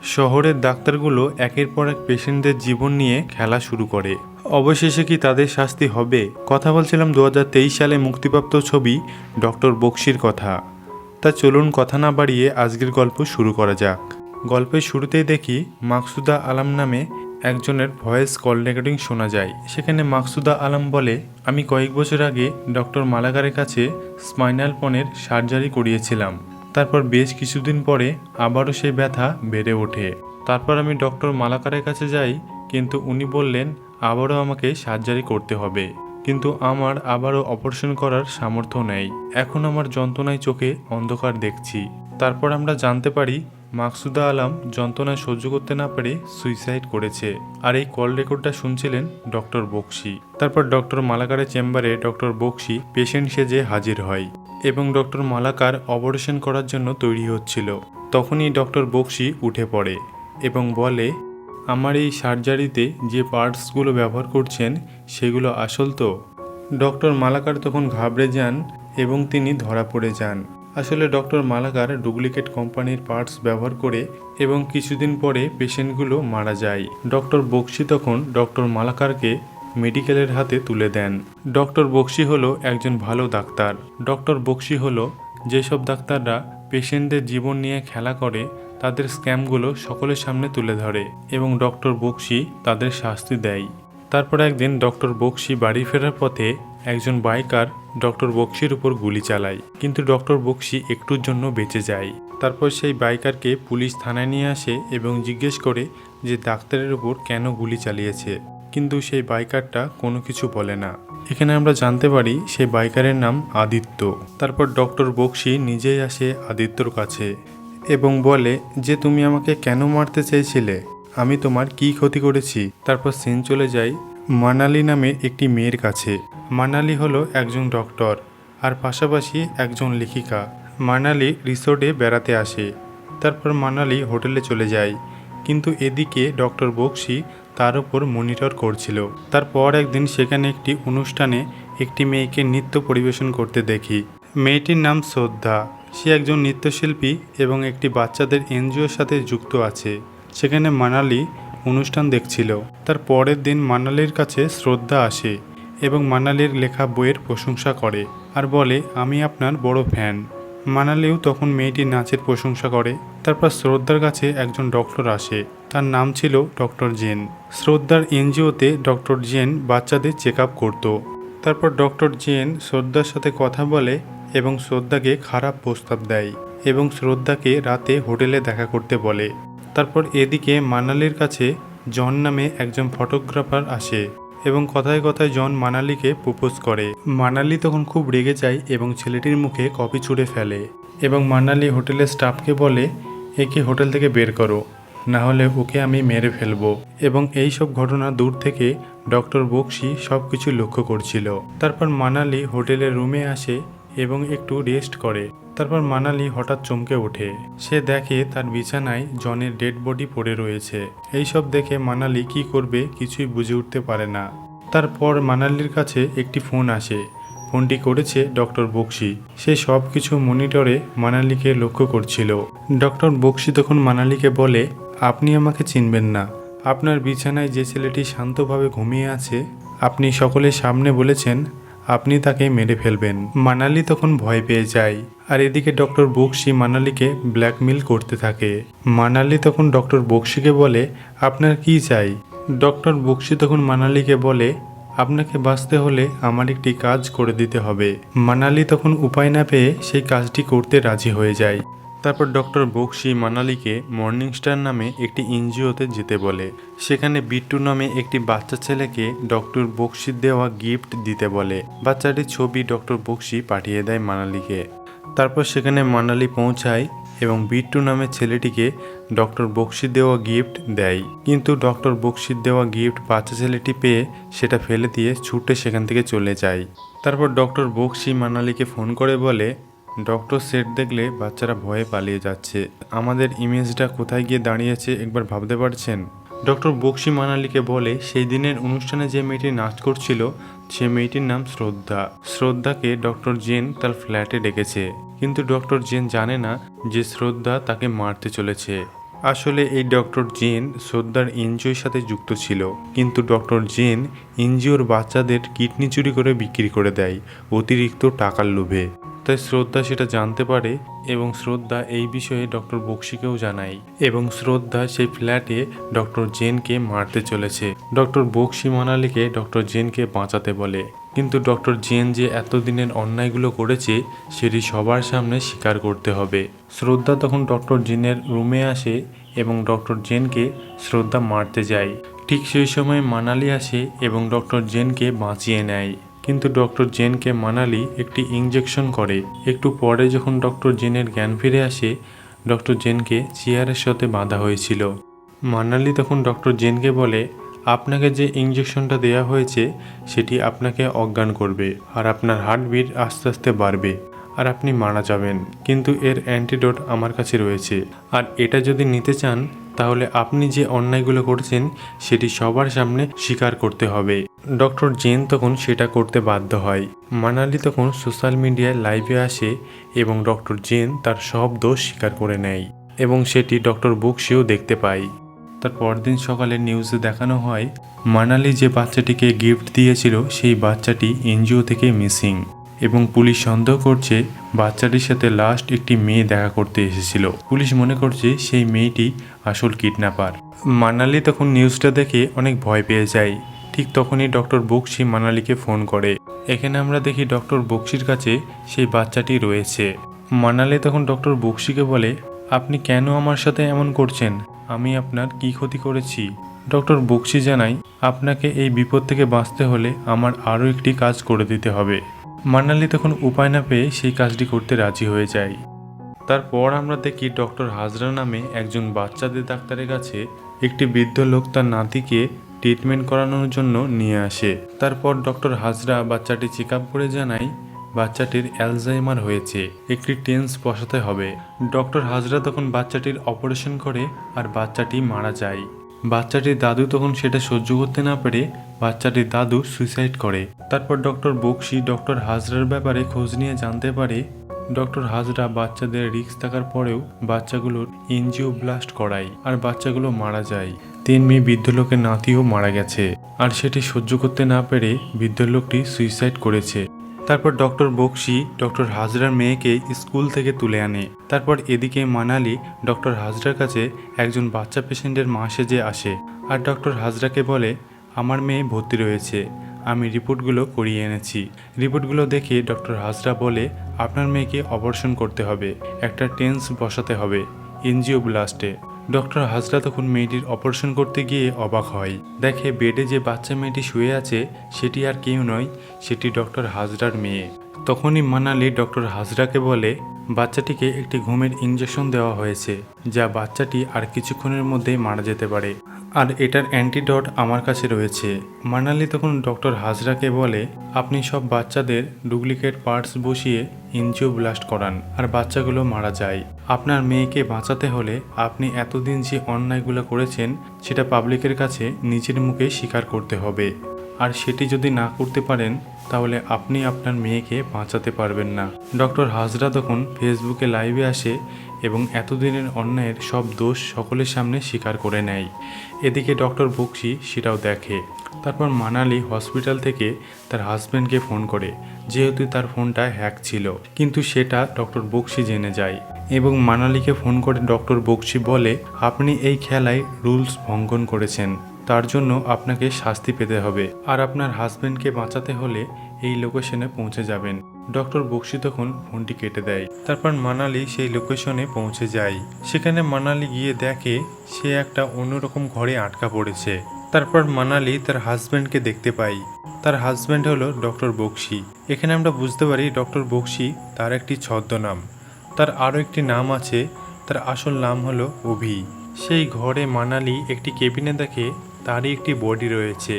শহরের ডাক্তারগুলো একের পর এক পেশেন্টদের জীবন নিয়ে খেলা শুরু করে। অবশেষে কি তাদের শাস্তি হবে? কথা বলছিলাম 2023 সালে মুক্তিপ্রাপ্ত ছবি ডক্টর বক্সির কথা। তা চলুন কথা না বাড়িয়ে আজকের গল্প শুরু করা যাক। গল্পের শুরুতেই দেখি মাকসুদা আলম নামে একজনের ভয়েস কল রেকর্ডিং শোনা যায়। সেখানে মাকসুদা আলম বলে, আমি কয়েক বছর আগে ডক্টর মালাকারের কাছে স্পাইনাল পনের সার্জারি করিয়েছিলাম। তারপর বেশ কিছুদিন পরে আবারও সেই ব্যথা বেড়ে ওঠে। তারপর আমি ডক্টর মালাকারের কাছে যাই, কিন্তু উনি বললেন আবারও আমাকে সার্জারি করতে হবে। কিন্তু আমার আবারও অপারেশন করার সামর্থ্য নেই। এখন আমার যন্ত্রণায় চোখে অন্ধকার দেখছি। তারপর আমরা জানতে পারি মাকসুদা আলম যন্ত্রণায় সহ্য করতে না পেরে সুইসাইড করেছে। আর এই কল রেকর্ডটা শুনছিলেন ডক্টর বক্সি। তারপর ডক্টর মালাকারের চেম্বারে ডক্টর বক্সি পেশেন্ট সেজে হাজির হয় এবং ডক্টর মালাকার অপারেশন করার জন্য তৈরি হচ্ছিল। তখনই ডক্টর বক্সি উঠে পড়ে এবং বলে, আমার এই সার্জারিতে যে পার্টসগুলো ব্যবহার করছেন সেগুলো আসল তো? ডক্টর মালাকার তখন ঘাবড়ে যান এবং তিনি ধরা পড়ে যান। আসলে ডক্টর মালাকার ডুপ্লিকেট কোম্পানির পার্টস ব্যবহার করে এবং কিছুদিন পরে পেশেন্টগুলো মারা যায়। ডক্টর বক্সি তখন ডক্টর মালাকারকে মেডিকেলের হাতে তুলে দেন। ডক্টর বক্সি হলো একজন ভালো ডাক্তার। ডক্টর বক্সি হলো যেসব ডাক্তাররা পেশেন্টদের জীবন নিয়ে খেলা করে, তাদের স্ক্যামগুলো সকলের সামনে তুলে ধরে এবং ডক্টর বক্সি তাদের শাস্তি দেয়। তারপর একদিন ডক্টর বক্সি বাড়ি ফেরার পথে একজন বাইকার ডক্টর বক্সির উপর গুলি চালায়, কিন্তু ডক্টর বক্সি একটুর জন্য বেঁচে যায়। তারপর সেই বাইকারকে পুলিশ থানায় নিয়ে আসে এবং জিজ্ঞেস করে যে ডাক্তারের উপর কেন গুলি চালিয়েছে, কিন্তু সেই বাইকারটা কোনো কিছু বলে না। এখানে আমরা জানতে পারি সেই বাইকারের নাম আদিত্য। তারপর ডক্টর বক্সি নিজেই আসে আদিত্যর কাছে এবং বলে যে তুমি আমাকে কেন মারতে চেয়েছিলে, আমি তোমার কি ক্ষতি করেছি। তারপর সিন চলে যায় মানালি নামে একটি মেয়ের কাছে। মানালি হলো একজন ডক্টর আর পাশাপাশি একজন লেখিকা। মানালি রিসোর্টে বেড়াতে আসে। তারপর মানালি হোটেলে চলে যায়, কিন্তু এদিকে ডক্টর বক্সি তার উপর মনিটর করছিল। তারপর একদিন সেখানে একটি অনুষ্ঠানে একটি মেয়েকে নৃত্য পরিবেশন করতে দেখি। মেয়েটির নাম শ্রদ্ধা। সে একজন নৃত্যশিল্পী এবং একটি বাচ্চাদের এনজিওর সাথে যুক্ত আছে। সেখানে মানালি অনুষ্ঠান দেখছিল। তার পরের দিন মানালির কাছে শ্রদ্ধা আসে এবং মানালির লেখা বইয়ের প্রশংসা করে আর বলে, আমি আপনার বড় ফ্যান। মানালিও তখন মেয়েটির নাচের প্রশংসা করে। তারপর শ্রদ্ধার কাছে একজন ডক্টর আসে, তার নাম ছিল ডক্টর জেন। শ্রদ্ধার এনজিওতে ডক্টর জেন বাচ্চাদের চেক আপ করতো। তারপর ডক্টর জেন শ্রদ্ধার সাথে কথা বলে এবং শ্রদ্ধাকে খারাপ প্রস্তাব দেয় এবং শ্রদ্ধাকে রাতে হোটেলে দেখা করতে বলে। তারপর এদিকে মানালির কাছে জন নামে একজন ফটোগ্রাফার আসে এবং কথায় কথায় জন মানালিকে প্রপোজ করে। মানালি তখন খুব রেগে যায় এবং ছেলেটির মুখে কফি ছুঁড়ে ফেলে এবং মানালি হোটেলের স্টাফকে বলে, একে হোটেল থেকে বের করো, না হলে ওকে আমি মেরে ফেলবো। এবং এই সব ঘটনা দূর থেকে ডক্টর বক্সি সব কিছু লক্ষ্য করছিল। তারপর মানালি হোটেলের রুমে আসে এবং একটু রেস্ট করে। তারপর মানালি হঠাৎ চমকে ওঠে। সে দেখে তার বিছানায় জনের ডেড বডি পড়ে রয়েছে। এই সব দেখে মানালি কি করবে কিছুই বুঝে উঠতে পারে না। তারপর মানালির কাছে একটি ফোন আসে। ফোনটি করেছে ডক্টর বক্সি। সে সব কিছু মনিটরে মানালিকে লক্ষ্য করছিল। ডক্টর বক্সি তখন মানালিকে বলে, আপনি আমাকে চিনবেন না। আপনার বিছানায় যে ছেলেটি শান্তভাবে ঘুমিয়ে আছে, আপনি সকলের সামনে বলেছেন আপনি তাকে মেরে ফেলবেন। মানালি তখন ভয় পেয়ে যায়। আর এদিকে ডক্টর বক্সি মানালিকে ব্ল্যাকমেল করতে থাকে। মানালি তখন ডক্টর বক্সিকে বলে, আপনার কি চাই? ডক্টর বক্সি তখন মানালিকে বলে, আপনাকে বাঁচতে হলে আমার একটি কাজ করে দিতে হবে। মানালি তখন উপায় না পেয়ে সেই কাজটি করতে রাজি হয়ে যায়। তারপর ডক্টর বক্সি মানালিকে মর্নিং স্টার নামে একটি এনজিওতে যেতে বলে। সেখানে বিট্টু নামে একটি বাচ্চা ছেলেকে ডক্টর বক্সির দেওয়া গিফট দিতে বলে। বাচ্চাটির ছবি ডক্টর বক্সি পাঠিয়ে দেয় মানালিকে। তারপর সেখানে মানালি পৌঁছায় এবং বিট্টু নামের ছেলেটিকে ডক্টর বক্সির দেওয়া গিফট দেয়, কিন্তু ডক্টর বক্সির দেওয়া গিফট বাচ্চা ছেলেটি পেয়ে সেটা ফেলে দিয়ে ছুটে সেখান থেকে চলে যায়। তারপর ডক্টর বক্সি মানালিকে ফোন করে বলে, ডক্টর সেট দেখলে বাচ্চারা ভয়ে পালিয়ে যাচ্ছে, আমাদের ইমেজটা কোথায় গিয়ে দাঁড়িয়েছে একবার ভাবতে পারছেন? ডক্টর বক্সি মানালিকে বলে, সেই দিনের অনুষ্ঠানে যে মেয়েটি নাচ করছিল সে মেয়েটির নাম শ্রদ্ধা। শ্রদ্ধাকে ডক্টর জেন তার ফ্ল্যাটে ডেকেছে, কিন্তু ডক্টর জেন জানে না যে শ্রদ্ধা তাকে মারতে চলেছে। আসলে এই ডক্টর জেন শ্রদ্ধার এনজিওর সাথে যুক্ত ছিল, কিন্তু ডক্টর জেন এনজিওর বাচ্চাদের কিডনি চুরি করে বিক্রি করে দেয় অতিরিক্ত টাকার লোভে। তাই শ্রদ্ধা সেটা জানতে পারে এবং শ্রদ্ধা এই বিষয়ে ডক্টর বক্সিকেও জানায় এবং শ্রদ্ধা সেই ফ্ল্যাটে ডক্টর জেনকে মারতে চলেছে। ডক্টর বক্সি মানালিকে ডক্টর জেনকে বাঁচাতে বলে, কিন্তু ডক্টর জেন যে এতদিনের অন্যায়গুলো করেছে সেটি সবার সামনে স্বীকার করতে হবে। শ্রদ্ধা তখন ডক্টর জেনের রুমে আসে এবং ডক্টর জেনকে শ্রদ্ধা মারতে যায়। ঠিক সেই সময় মানালি আসে এবং ডক্টর জেনকে বাঁচিয়ে নেয়, কিন্তু ডক্টর জেনকে মানালি একটি ইঞ্জেকশন করে। একটু পরে যখন ডক্টর জেনের জ্ঞান ফিরে আসে, ডক্টর জেনকে চেয়ারের সাথে বাঁধা হয়েছিল। মানালি তখন ডক্টর জেনকে বলে, আপনাকে যে ইঞ্জেকশনটা দেওয়া হয়েছে সেটি আপনাকে অজ্ঞান করবে আর আপনার হার্টবিট আস্তে আস্তে বাড়বে আর আপনি মারা যাবেন, কিন্তু এর অ্যান্টিডোট আমার কাছে রয়েছে, আর এটা যদি নিতে চান তাহলে আপনি যে অন্যায়গুলো করেছেন সেটি সবার সামনে স্বীকার করতে হবে। ডক্টর জেন তখন সেটা করতে বাধ্য হয়। মানালি তখন সোশ্যাল মিডিয়ায় লাইভে আসে এবং ডক্টর জেন তার সব দোষ স্বীকার করে নেয় এবং সেটি ডক্টর বক্সিও দেখতে পায়। তার পরদিন সকালে নিউজে দেখানো হয় মানালি যে বাচ্চাটিকে গিফট দিয়েছিল সেই বাচ্চাটি এনজিও থেকে মিসিং এবং পুলিশ সন্দেহ করছে বাচ্চাটির সাথে লাস্ট একটি মেয়ে দেখা করতে এসেছিল। পুলিশ মনে করছে সেই মেয়েটি আসল কিডন্যাপার। মানালি তখন নিউজটা দেখে অনেক ভয় পেয়ে যায়। ঠিক তখনই ডক্টর বক্সি মানালিকে ফোন করে। এখানে আমরা দেখি ডক্টর বক্সির কাছে সেই বাচ্চাটি রয়েছে। মানালি তখন ডক্টর বক্সিকে বলে, আপনি কেন আমার সাথে এমন করছেন? আমি আপনার কি ক্ষতি করেছি? ডক্টর বক্সি জানায়, আপনাকে এই বিপদ থেকে বাঁচতে হলে আমার আরও একটি কাজ করে দিতে হবে। মানালি তখন উপায় না পেয়ে সেই কাজটি করতে রাজি হয়ে যায়। তারপর আমরা দেখি ডক্টর হাজরা নামে একজন বাচ্চাদের ডাক্তারের কাছে একটি বৃদ্ধ লোক তার নাতিকে ট্রিটমেন্ট করানোর জন্য নিয়ে আসে। তারপর ডক্টর হাজরা বাচ্চাটি চেক আপ করে জানায় বাচ্চাটির অ্যালজাইমার হয়েছে, একটি টেন্স বসাতে হবে। ডক্টর হাজরা তখন বাচ্চাটির অপারেশন করে আর বাচ্চাটি মারা যায়। বাচ্চাটির দাদু তখন সেটা সহ্য করতে না পেরে বাচ্চাটির দাদু সুইসাইড করে। তারপর ডক্টর বক্সি ডক্টর হাজরার ব্যাপারে খোঁজ নিয়ে জানতে পারে ডক্টর হাজরা বাচ্চাদের রিস্ক থাকার পরেও বাচ্চাগুলোর এনজিও ব্লাস্ট করায় আর বাচ্চাগুলো মারা যায়। তেমনি বৃদ্ধ লোকের নাতিও মারা গেছে আর সেটি সহ্য করতে না পেরে বৃদ্ধ লোকটি সুইসাইড করেছে। তারপর ডক্টর বক্সি ডক্টর হাজরার মেয়েকে স্কুল থেকে তুলে আনে। তারপর এদিকে মানালি ডক্টর হাজরার কাছে একজন বাচ্চা পেশেন্টের মা সেজে আসে আর ডক্টর হাজরাকে বলে, আমার মেয়ে ভর্তি রয়েছে, আমি রিপোর্টগুলো করিয়ে এনেছি। রিপোর্টগুলো দেখে ডক্টর হাজরা বলে, আপনার মেয়েকে অপারেশন করতে হবে, একটা টেন্স বসাতে হবে এনজিও ব্লাস্টে। ডক্টর হাজরা তখন মেয়েটির অপারেশন করতে গিয়ে অবাক হয়। দেখে বেডে যে বাচ্চা মেয়েটি শুয়ে আছে সেটি আর কেউ নয়, সেটি ডক্টর হাজরার মেয়ে। তখনই মানালি ডক্টর হাজরাকে বলে, বাচ্চাটিকে একটি ঘুমের ইঞ্জেকশন দেওয়া হয়েছে, যা বাচ্চাটি আর কিছুক্ষণের মধ্যেই মারা যেতে পারে, আর এটার অ্যান্টিডট আমার কাছে রয়েছে। মানালি তখন ডক্টর হাজরাকে বলে, আপনি সব বাচ্চাদের ডুপ্লিকেট পার্টস বসিয়ে এনজিও ব্লাস্ট করান আর বাচ্চাগুলো মারা যায়। আপনার মেয়েকে বাঁচাতে হলে আপনি এতদিন যে অন্যায়গুলো করেছেন সেটা পাবলিকের কাছে নিজের মুখে স্বীকার করতে হবে, আর সেটি যদি না করতে পারেন তাহলে আপনি আপনার মেয়েকে বাঁচাতে পারবেন না। ডক্টর হাজরা তখন ফেসবুকে লাইভে আসে এবং এতদিনের অন্যায়ের সব দোষ সকলের সামনে স্বীকার করে নেয়। এদিকে ডক্টর বক্সি সেটাও দেখে। তারপর মানালি হসপিটাল থেকে তার হাজব্যান্ডকে ফোন করে, যেহেতু তার ফোনটা হ্যাক ছিল, কিন্তু সেটা ডক্টর বক্সি জেনে যায় এবং মানালিকে ফোন করে ডক্টর বক্সি বলে, আপনি এই খেলায় রুলস ভঙ্গন করেছেন, তার জন্য আপনাকে শাস্তি পেতে হবে, আর আপনার হাজব্যান্ডকে বাঁচাতে হলে এই লোকেশনে পৌঁছে যাবেন। ডক্টর বক্সি তখন ফোনটি কেটে দেয়। তারপর মানালি সেই লোকেশনে পৌঁছে যায়। সেখানে মানালি গিয়ে দেখে সে একটা অন্যরকম ঘরে আটকা পড়েছে। তারপর মানালি তার হাজব্যান্ডকে দেখতে পাই। তার হাজব্যান্ড হলো ডক্টর বক্সি। এখানে আমরা বুঝতে পারি ডক্টর বক্সি তার একটি ছদ্মনাম, তার আরও একটি নাম আছে, তার আসল নাম হলো অভি। সেই ঘরে মানালি একটি কেবিনে দেখে তারই একটি বডি রয়েছে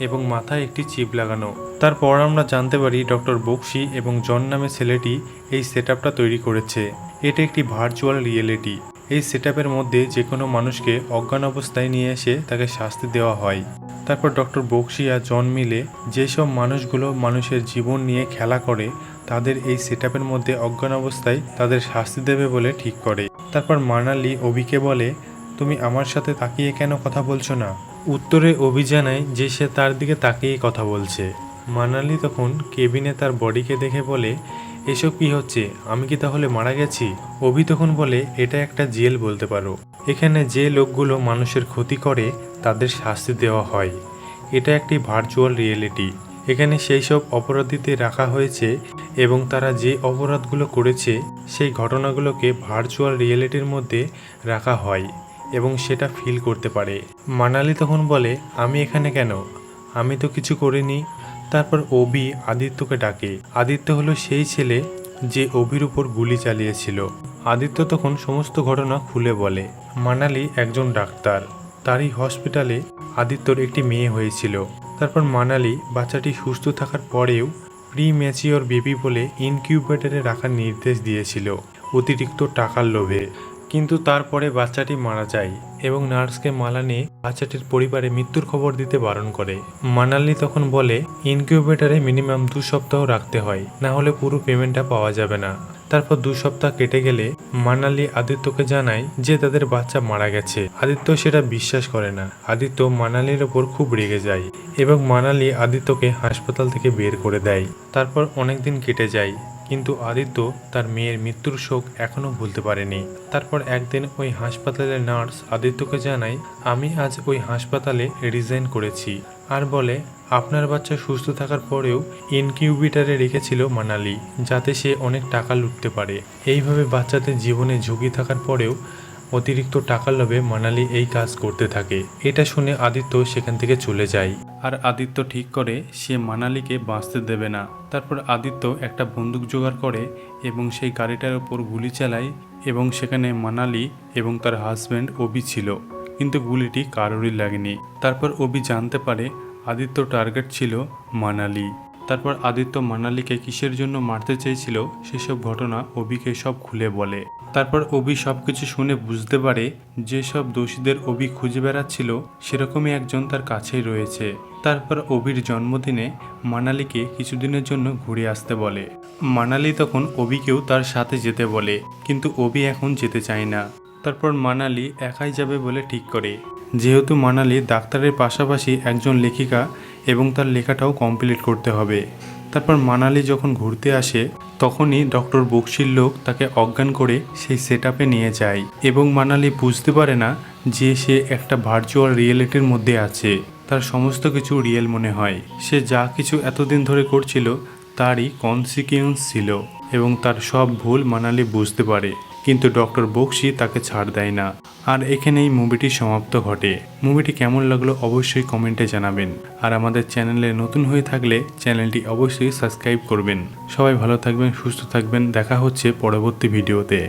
এবং মাথায় একটি চিপ লাগানো। তারপর আমরা জানতে পারি ডক্টর বক্সি এবং জন নামে ছেলেটি এই সেটআপটা তৈরি করেছে। এটা একটি ভার্চুয়াল রিয়েলিটি। এই সেটআপের মধ্যে যে কোনো মানুষকে অজ্ঞান অবস্থায় নিয়ে এসে তাকে শাস্তি দেওয়া হয়। তারপর ডক্টর বক্সি আর জন মিলে যেসব মানুষগুলো মানুষের জীবন নিয়ে খেলা করে তাদের এই সেটআপের মধ্যে অজ্ঞান অবস্থায় তাদের শাস্তি দেবে বলে ঠিক করে। তারপর মানালি অভিকে বলে, তুমি আমার সাথে তাকিয়ে কেন কথা বলছো না? উত্তরে অভি জানায় যে সে তার দিকে তাকিয়ে কথা বলছে। মানালি তখন কেবিনে তার বডিকে দেখে বলে, এসব কি হচ্ছে? আমি কি তাহলে মারা গেছি? অভি তখন বলে, এটা একটা জেল বলতে পারো। এখানে যে লোকগুলো মানুষের ক্ষতি করে তাদের শাস্তি দেওয়া হয়। এটা একটি ভার্চুয়াল রিয়েলিটি। এখানে সেই সব অপরাধীদের রাখা হয়েছে এবং তারা যে অপরাধগুলো করেছে সেই ঘটনাগুলোকে ভার্চুয়াল রিয়েলিটির মধ্যে রাখা হয় এবং সেটা ফিল করতে পারে। মানালি তখন বলে, আমি এখানে কেন? আমি তো কিছু করিনি। তারপর অভি আদিত্যকে ডাকে। আদিত্য হলো সেই ছেলে যে অভির উপর গুলি চালিয়েছিল। আদিত্য তখন সমস্ত ঘটনা খুলে বলে। মানালি একজন ডাক্তার, তারই হসপিটালে আদিত্যর একটি মেয়ে হয়েছিল। তারপর মানালি বাচ্চাটি সুস্থ থাকার পরেও প্রি ম্যাচিওর বেবি বলে ইনকিউবেটরে রাখার নির্দেশ দিয়েছিল অতিরিক্ত টাকার লোভে। কিন্তু তারপরে বাচ্চাটি মারা যায় এবং নার্সকে মালা নিয়ে বাচ্চাটির পরিবারে মৃত্যুর খবর দিতে বারণ করে। মানালি তখন বলে, ইনকিউবেটরে মিনিমাম 2 সপ্তাহ রাখতে হয়, না হলে পুরো পেমেন্টটা পাওয়া যাবে না। তারপর 2 সপ্তাহ কেটে গেলে মানালি আদিত্যকে জানায় যে তাদের বাচ্চা মারা গেছে। আদিত্য সেটা বিশ্বাস করে না। আদিত্য মানালির ওপর খুব রেগে যায় এবং মানালি আদিত্যকে হাসপাতাল থেকে বের করে দেয়। তারপর অনেকদিন কেটে যায়, কিন্তু আদিত্য তার মেয়ের মৃত্যুর শোক এখনও ভুলতে পারেনি। তারপর একদিন ওই হাসপাতালের নার্স আদিত্যকে জানায়, আমি আজ ওই হাসপাতালে রিজাইন করেছি, আর বলে আপনার বাচ্চা সুস্থ থাকার পরেও ইনকিউবেটরে রেখেছিল মানালি, যাতে সে অনেক টাকা লুটতে পারে। এইভাবে বাচ্চাদের জীবনে ঝুঁকি থাকার পরেও অতিরিক্ত টাকার লোভে মানালি এই কাজ করতে থাকে। এটা শুনে আদিত্য সেখান থেকে চলে যায়। আর আদিত্য ঠিক করে সে মানালিকে বাঁচতে দেবে না। তারপর আদিত্য একটা বন্দুক জোগাড় করে এবং সেই গাড়িটার ওপর গুলি চালায় এবং সেখানে মানালি এবং তার হাজব্যান্ড অভি ছিল, কিন্তু গুলিটি কারোরই লাগেনি। তারপর অভি জানতে পারে আদিত্য টার্গেট ছিল মানালি। তারপর আদিত্য মানালিকে কিসের জন্য মারতে চেয়েছিল সেসব ঘটনা অভিকে সব খুলে বলে। তারপর অভি সব কিছু শুনে বুঝতে পারে যেসব দোষীদের অভি খুঁজে বেড়াচ্ছিল সেরকমই একজন তার কাছেই রয়েছে। তারপর অভির জন্মদিনে মানালিকে কিছুদিনের জন্য ঘুরে আসতে বলে। মানালি তখন অভিকেও তার সাথে যেতে বলে, কিন্তু অভি এখন যেতে চায় না। তারপর মানালি একাই যাবে বলে ঠিক করে, যেহেতু মানালি ডাক্তারের পাশাপাশি একজন লেখিকা এবং তার লেখাটাও কমপ্লিট করতে হবে। তারপর মানালি যখন ঘুরতে আসে তখনই ডক্টর বক্সির লোক তাকে অজ্ঞান করে সেই সেটআপে নিয়ে যায় এবং মানালি বুঝতে পারে না যে সে একটা ভার্চুয়াল রিয়েলিটির মধ্যে আছে। তার সমস্ত কিছু রিয়েল মনে হয়। সে যা কিছু এতদিন ধরে করছিল তারই কনসিকুয়েন্স ছিল এবং তার সব ভুল মানালি বুঝতে পারে, কিন্তু ডক্টর বক্সি তাকে ছাড় দেয় না। আর এখানেই মুভিটি সমাপ্ত ঘটে। মুভিটি কেমন লাগলো অবশ্যই কমেন্টে জানাবেন। আর আমাদের চ্যানেলে নতুন হয়ে থাকলে চ্যানেলটি অবশ্যই সাবস্ক্রাইব করবেন। সবাই ভালো থাকবেন, সুস্থ থাকবেন। দেখা হচ্ছে পরবর্তী ভিডিওতে।